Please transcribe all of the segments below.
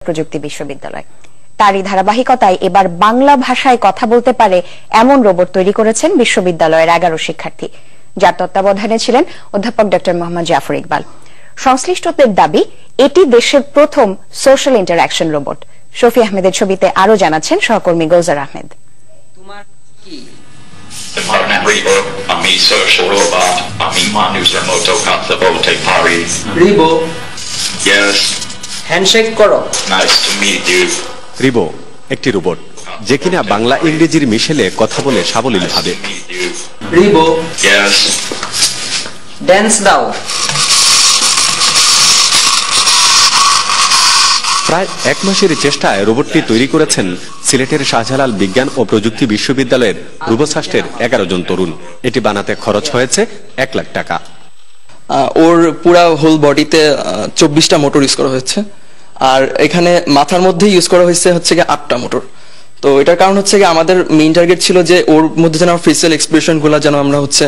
প্রযুক্তি বিশ্ববিদ্যালয়। তারই ধারাবাহিকতায় এবার বাংলা ভাষায় কথা বলতে পারে এমন রোবট তৈরি করেছেন বিশ্ববিদ্যালয়ের 11 শিক্ষার্থী, যার তত্ত্বাবধানে ছিলেন অধ্যাপক ড. মোহাম্মদ জাফর ইকবাল। সংশ্লিষ্টদের দাবি এটি দেশের প্রথম সোশ্যাল ইন্টারঅ্যাকশন রোবট। শফি আহমেদের ছবিতে আরো জানাচ্ছেন সহকর্মী গুলজার আহমেদ। আমি সোশ্যাল রোবট, আমি মানুষের মতো কথা বলতে পারি। রিবো, ইয়েস, হ্যান্ডশেক করো। Nice to meet you. Ribo একটি রোবট যে কিনা বাংলা ইংরেজির মিশেলে কথা বলে সাবলীলভাবে। রিবো, ইয়েস, ড্যান্স দাও। প্রায় 1 মাসের চেষ্টায় রোবটটি তৈরি করেছেন সিলেটের শাহজালাল বিজ্ঞান ও প্রযুক্তি বিশ্ববিদ্যালয়ের রূপসাস্টের 11 জন তরুণ। এটি বানাতে খরচ হয়েছে 1 লাখ টাকা। ওর পুরা হোল বডিতে 24টা মোটর ইউজ করা হয়েছে, আর এখানে মাথার মধ্যে ইউজ করা হয়েছে হচ্ছে 8টা মোটর। তো এটার কারণ হচ্ছে আমাদের মেইন টার্গেট ছিল যে ওর মধ্যে যেন ফেসিয়াল এক্সপ্রেশন গুলা যেন আমরা হচ্ছে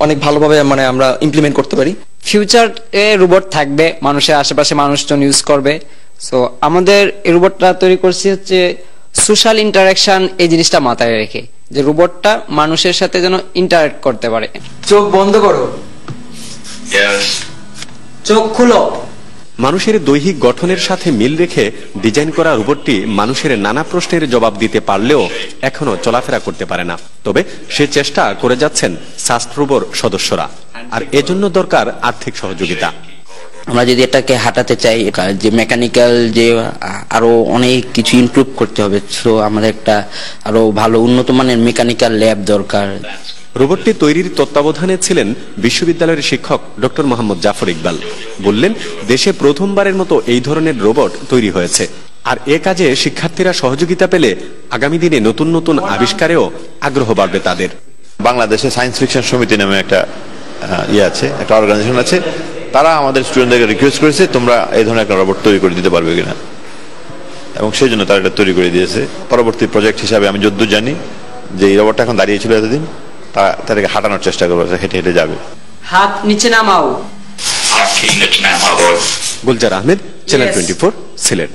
অনেক ভালোভাবে মানে আমরা ইমপ্লিমেন্ট করতে পারি। ফিউচার এ রোবট থাকবে, মানুষের আশেপাশে মানুষজন ইউজ করবে। সো আমাদের এই রোবটটা তৈরি করছি হচ্ছে সোশ্যাল ইন্টারাকশন, এই জিনিসটা মাথায় রেখে যে রোবটটা মানুষের সাথে যেন ইন্টারঅ্যাক্ট করতে পারে। চোখ বন্ধ করো। ইয়েস, চোখ খুলো। মানুষের দৈহিক গঠনের সাথে মিল রেখে ডিজাইন করা রোবটটি মানুষের নানা প্রশ্নের জবাব দিতে পারলেও এখনো চলাফেরা করতে পারে না। তবে সে চেষ্টা করে যাচ্ছেন সাস্ট্রোবোর সদস্যরা, আর এজন্য দরকার আর্থিক সহযোগিতা। আমরা যদি এটাকে হাঁটাতে চাই, যে মেকানিক্যাল যে আরো অনেক কিছু ইমপ্রুভ করতে হবে। সো আমাদের একটা আরো ভালো উন্নত মানের মেকানিক্যাল ল্যাব দরকার। রোবটটি তৈরির তত্ত্বাবধানে ছিলেন বিশ্ববিদ্যালয়ের শিক্ষক ড. মোহাম্মদ জাফর ইকবাল। বললেন, দেশে প্রথমবারের মতো এই ধরনের রোবট তৈরি হয়েছে, আর এ কাজে শিক্ষার্থীরা সহযোগিতা পেলে আগামী দিনে নতুন নতুন আবিষ্কারেও আগ্রহ বাড়বে তাদের। বাংলাদেশে সায়েন্স ফিকশন সমিতি নামে একটা একটা অর্গানাইজেশন আছে। তারা আমাদের স্টুডেন্টদেরকে রিকোয়েস্ট করেছে, তোমরা এই ধরনের একটা রোবট তৈরি করে দিতে পারবে কিনা, এবং সেই জন্য তারা এটা তৈরি করে দিয়েছে। পরবর্তী প্রজেক্ট হিসাবে আমি যতদূর জানি যে এই রোবটটা এখন দাঁড়িয়েছিল এতদিন, তাদেরকে হাঁটানোর চেষ্টা করবে, হেঁটে হেঁটে যাবে। হাত নিচে নামাও। হাত নিচে নামাও। গুলজার আহমেদ, চ্যানেল 24, সিলেট।